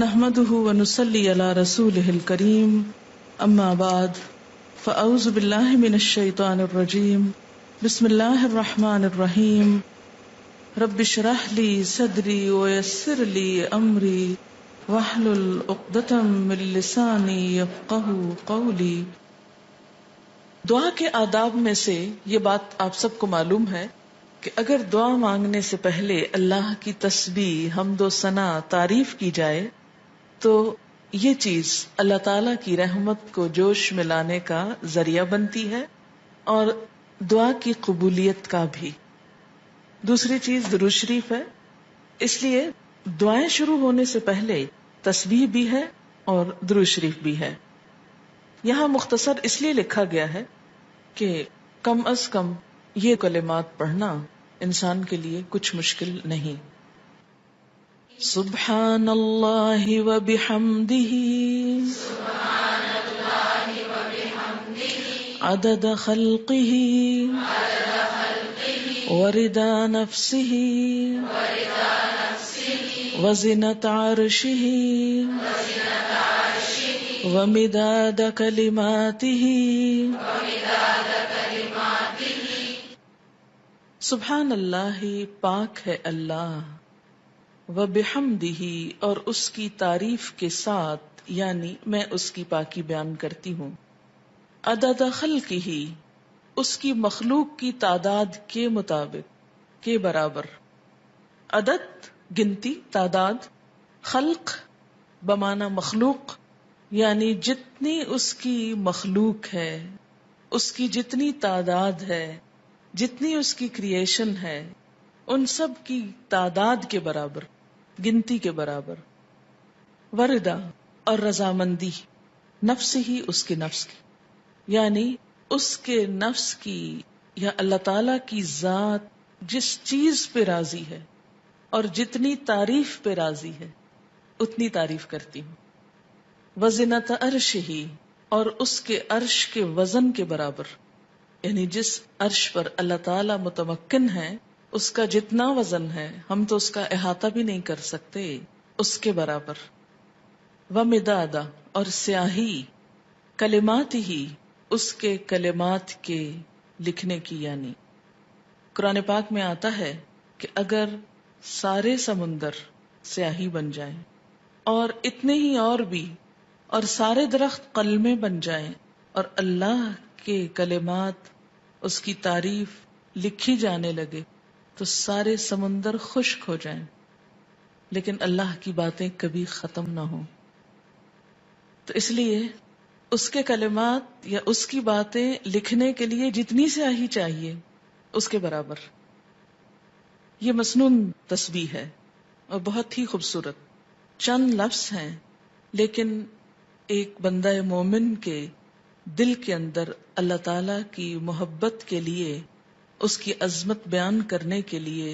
نحمده ونصلي على رسوله الكريم اما بعد فاعوذ بالله من الشيطان الرجيم بسم الله الرحمن الرحيم رب اشرح لي صدري ويسر لي امري واحلل عقدة من لساني يفقهوا قولي۔ دعا کے آداب میں سے یہ بات آپ سب کو معلوم ہے کہ اگر دعا مانگنے سے پہلے اللہ کی تسبیح، حمد و ثنا، تعریف کی جائے تو یہ چیز اللہ تعالی کی رحمت کو جوش میں لانے کا ذریعہ بنتی ہے اور دعا کی قبولیت کا بھی۔ دوسری چیز درود شریف ہے، اس لیے دعائیں شروع ہونے سے پہلے تسبیح بھی ہے اور درود شریف بھی ہے۔ یہاں مختصر اس لیے لکھا گیا ہے کہ کم از کم یہ کلمات پڑھنا انسان کے لیے کچھ مشکل نہیں۔ سبحان اللہ و بحمدہ عدد خلقہ ورضا نفسہ وزنۃ عرشہ ومداد کلماتہ۔ سبحان اللہ، پاک ہے اللہ، وبحمدہ، اور اس کی تعریف کے ساتھ، یعنی میں اس کی پاکی بیان کرتی ہوں، عدد خلقہ، اس کی مخلوق کی تعداد کے مطابق، کے برابر۔ عدد گنتی، تعداد، خلق بمعنی مخلوق، یعنی جتنی اس کی مخلوق ہے، اس کی جتنی تعداد ہے، جتنی اس کی کریشن ہے، ان سب کی تعداد کے برابر، گنتی کے برابر۔ وردا، اور رضامندی، نفس ہی، اس کے نفس کی، یعنی اس کے نفس کی یا اللہ تعالی کی ذات جس چیز پہ راضی ہے اور جتنی تعریف پہ راضی ہے اتنی تعریف کرتی ہوں۔ وزنۃ عرشہ، اور اس کے عرش کے وزن کے برابر، یعنی جس عرش پر اللہ تعالی متمکن ہے اس کا جتنا وزن ہے ہم تو اس کا احاطہ بھی نہیں کر سکتے، اس کے برابر۔ ومداد، اور سیاہی، کلمات ہی، اس کے کلمات کے لکھنے کی، یعنی قرآن پاک میں آتا ہے کہ اگر سارے سمندر سیاہی بن جائیں اور اتنے ہی اور بھی، اور سارے درخت قلمیں بن جائیں اور اللہ کے کلمات، اس کی تعریف لکھی جانے لگے تو سارے سمندر خشک ہو جائیں، لیکن اللہ کی باتیں کبھی ختم نہ ہوں۔ تو اس لیے اس کے کلمات یا اس کی باتیں لکھنے کے لیے جتنی سیاہی چاہیے اس کے برابر۔ یہ مسنون تسبیح ہے اور بہت ہی خوبصورت، چند لفظ ہیں لیکن ایک بندہ مومن کے دل کے اندر اللہ تعالی کی محبت کے لیے، اس کی عظمت بیان کرنے کے لیے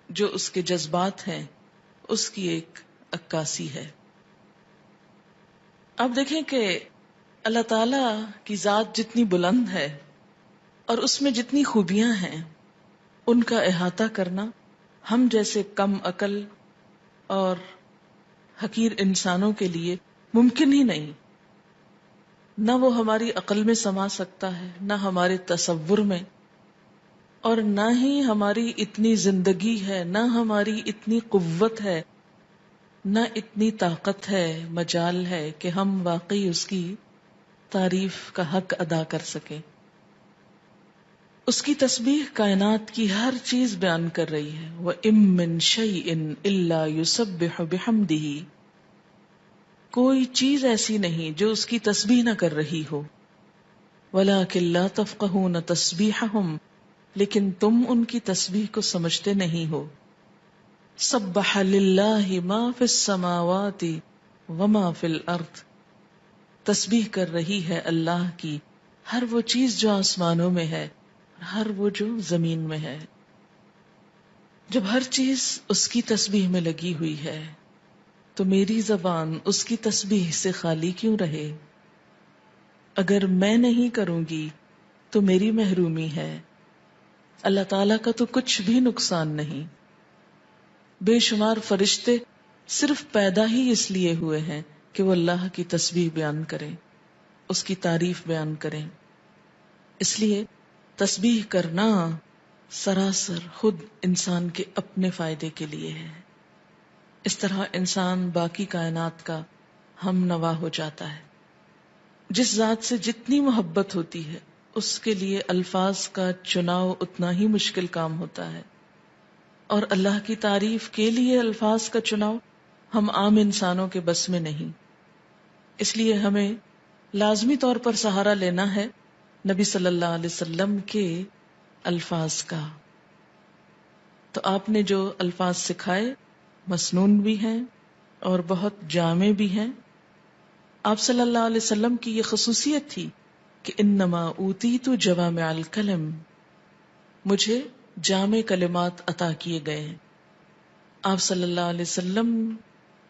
جو اس کے جذبات ہیں اس کی ایک عکاسی ہے۔ اب دیکھیں کہ اللہ تعالی کی ذات جتنی بلند ہے اور اس میں جتنی خوبیاں ہیں ان کا احاطہ کرنا ہم جیسے کم عقل اور حقیر انسانوں کے لیے ممکن ہی نہیں۔ نہ وہ ہماری عقل میں سما سکتا ہے، نہ ہمارے تصور میں، اور نہ ہی ہماری اتنی زندگی ہے، نہ ہماری اتنی قوت ہے، نہ اتنی طاقت ہے، مجال ہے کہ ہم واقعی اس کی تعریف کا حق ادا کر سکیں۔ اس کی تسبیح کائنات کی ہر چیز بیان کر رہی ہے۔ وَإِن مِّن شَيْءٍ إِلَّا يُسَبِّحُ بِحَمْدِهِ، کوئی چیز ایسی نہیں جو اس کی تسبیح نہ کر رہی ہو۔ وَلَٰكِن لَّا تَفْقَهُونَ تَسْبِيحَهُمْ، لیکن تم ان کی تسبیح کو سمجھتے نہیں ہو۔ سَبَّحَ لِلَّهِ مَا فِي السَّمَاوَاتِ وَمَا فِي الْأَرْضِ، تسبیح کر رہی ہے اللہ کی ہر وہ چیز جو آسمانوں میں ہے، ہر وہ جو زمین میں ہے۔ جب ہر چیز اس کی تسبیح میں لگی ہوئی ہے تو میری زبان اس کی تسبیح سے خالی کیوں رہے؟ اگر میں نہیں کروں گی تو میری محرومی ہے۔ اللہ تعالیٰ کا تو کچھ بھی نقصان نہیں۔ بے شمار فرشتے صرف پیدا ہی اس لیے ہوئے ہیں کہ وہ اللہ کی تسبیح بیان کریں، اس کی تعریف بیان کریں. اس لیے تسبیح کرنا سراسر خود انسان کے اپنے فائدے کے لیے ہے. اس طرح انسان باقی کائنات کا ہم نوا ہو جاتا ہے. جس ذات سے جتنی محبت ہوتی ہے اس کے لیے الفاظ کا چناؤ اتنا ہی مشکل کام ہوتا ہے، اور اللہ کی تعریف کے لیے الفاظ کا چناؤ ہم عام انسانوں کے بس میں نہیں. اس لیے ہمیں لازمی طور پر سہارا لینا ہے نبی صلی اللہ علیہ وسلم کے الفاظ کا. تو آپ نے جو الفاظ سکھائے مسنون بھی ہیں اور بہت جامع بھی ہیں. آپ صلی اللہ علیہ وسلم کی یہ خصوصیت تھی کہ انما اوتیت جوامع الکلم، مجھے جامع کلمات عطا کیے گئے ہیں. آپ صلی اللہ علیہ وسلم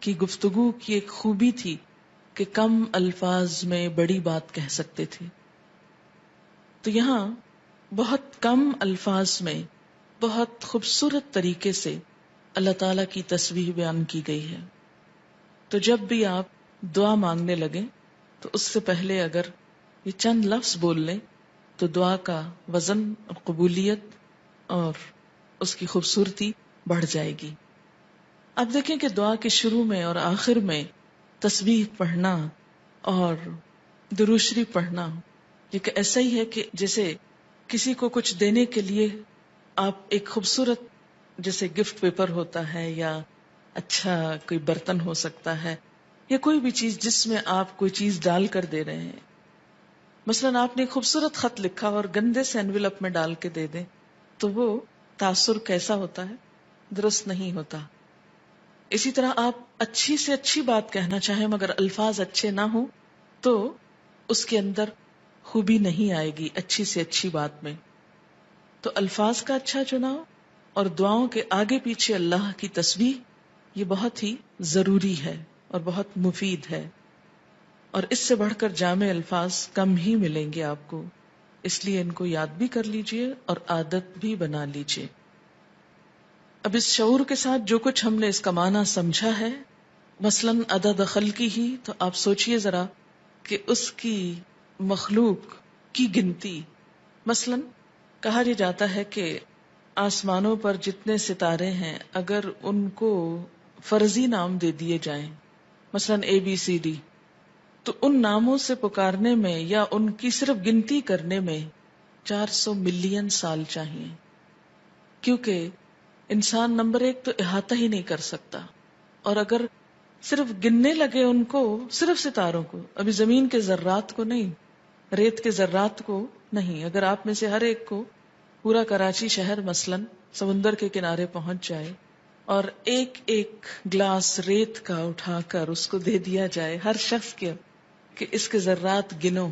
کی گفتگو کی ایک خوبی تھی کہ کم الفاظ میں بڑی بات کہہ سکتے تھے. تو یہاں بہت کم الفاظ میں بہت خوبصورت طریقے سے اللہ تعالی کی تسبیح بیان کی گئی ہے. تو جب بھی آپ دعا مانگنے لگیں تو اس سے پہلے اگر یہ چند لفظ بول لیں تو دعا کا وزن اور قبولیت اور اس کی خوبصورتی بڑھ جائے گی. اب دیکھیں کہ دعا کے شروع میں اور آخر میں تسبیح پڑھنا اور درود شریف پڑھنا یہ کہ ایسا ہی ہے کہ جیسے کسی کو کچھ دینے کے لیے آپ ایک خوبصورت جیسے گفٹ پیپر ہوتا ہے یا اچھا کوئی برتن ہو سکتا ہے یا کوئی بھی چیز جس میں آپ کوئی چیز ڈال کر دے رہے ہیں. مثلا آپ نے ایک خوبصورت خط لکھا اور گندے سے انویلپ میں ڈال کے دے دیں تو وہ تاثر کیسا ہوتا ہے؟ درست نہیں ہوتا. اسی طرح آپ اچھی سے اچھی بات کہنا چاہیں مگر الفاظ اچھے نہ ہوں تو اس کے اندر خوبی نہیں آئے گی اچھی سے اچھی بات میں. تو الفاظ کا اچھا چناؤ اور دعاؤں کے آگے پیچھے اللہ کی تسبیح یہ بہت ہی ضروری ہے اور بہت مفید ہے، اور اس سے بڑھ کر جامع الفاظ کم ہی ملیں گے آپ کو. اس لیے ان کو یاد بھی کر لیجئے اور عادت بھی بنا لیجئے. اب اس شعور کے ساتھ جو کچھ ہم نے اس کا معنی سمجھا ہے، مثلاً عدد خلقی ہی، تو آپ سوچئے ذرا کہ اس کی مخلوق کی گنتی. مثلاً کہا یہ جاتا ہے کہ آسمانوں پر جتنے ستارے ہیں اگر ان کو فرضی نام دے دیے جائیں، مثلاً ABCD، تو ان ناموں سے پکارنے میں یا ان کی صرف گنتی کرنے میں 400 ملین سال چاہیے، کیونکہ انسان نمبر ایک تو احاطہ ہی نہیں کر سکتا. اور اگر صرف گننے لگے ان کو، صرف ستاروں کو، ابھی زمین کے ذرات کو نہیں، ریت کے ذرات کو نہیں، اگر آپ میں سے ہر ایک کو پورا کراچی شہر مثلاً سمندر کے کنارے پہنچ جائے اور ایک ایک گلاس ریت کا اٹھا کر اس کو دے دیا جائے ہر شخص کے کہ اس کے ذرات گنو،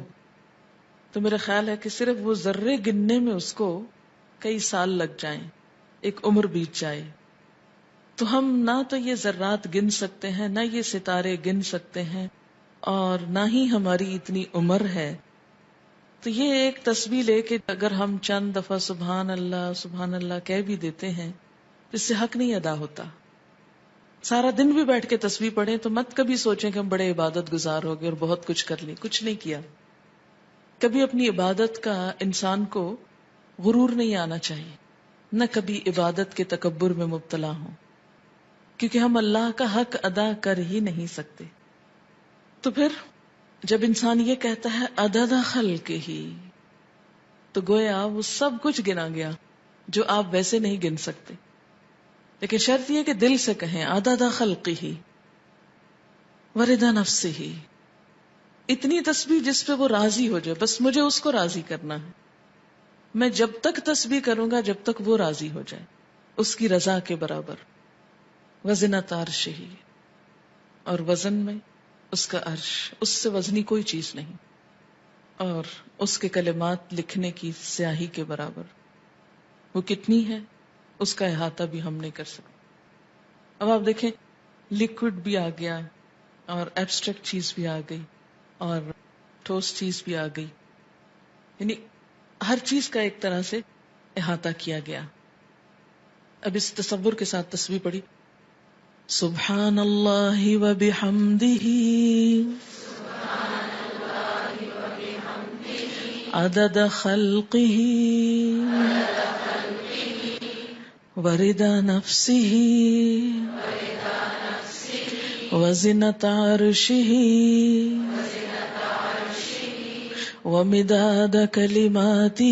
تو میرا خیال ہے کہ صرف وہ ذرے گننے میں اس کو کئی سال لگ جائیں، ایک عمر بیت جائے. تو ہم نہ تو یہ ذرات گن سکتے ہیں، نہ یہ ستارے گن سکتے ہیں، اور نہ ہی ہماری اتنی عمر ہے. تو یہ ایک تسبیح لے کے اگر ہم چند دفعہ سبحان اللہ کہہ بھی دیتے ہیں تو اس سے حق نہیں ادا ہوتا. سارا دن بھی بیٹھ کے تسبیح پڑھیں تو مت کبھی سوچیں کہ ہم بڑے عبادت گزار ہو گئے اور بہت کچھ کر لیں. کچھ نہیں کیا. کبھی اپنی عبادت کا انسان کو غرور نہیں آنا چاہیے، نہ کبھی عبادت کے تکبر میں مبتلا ہوں، کیونکہ ہم اللہ کا حق ادا کر ہی نہیں سکتے. تو پھر جب انسان یہ کہتا ہے عدد خلق ہی، تو گویا وہ سب کچھ گنا گیا جو آپ ویسے نہیں گن سکتے. لیکن شرط یہ کہ دل سے کہیں عدد خلق ہی ورضا نفس ہی، اتنی تسبیح جس پہ وہ راضی ہو جائے، بس مجھے اس کو راضی کرنا ہے. میں جب تک تسبیح کروں گا جب تک وہ راضی ہو جائے، اس کی رضا کے برابر. وزنۃ عرش ہی، اور وزن میں اس کا عرش، اس سے وزنی کوئی چیز نہیں، اور اس کے کلمات لکھنے کی سیاہی کے برابر. وہ کتنی ہے اس کا احاطہ بھی ہم نہیں کر سکتے. اب آپ دیکھیں لیکوڈ بھی آ گیا اور ایبسٹریکٹ چیز بھی آ گئی اور ٹھوس چیز بھی آ گئی، یعنی ہر چیز کا ایک طرح سے احاطہ کیا گیا. اب اس تصور کے ساتھ تسبیح پڑھی سبحان اللہ وبحمدہ عدد خلقہ ورضا نفسہ وزنة عرشہ ومداد کلماتہ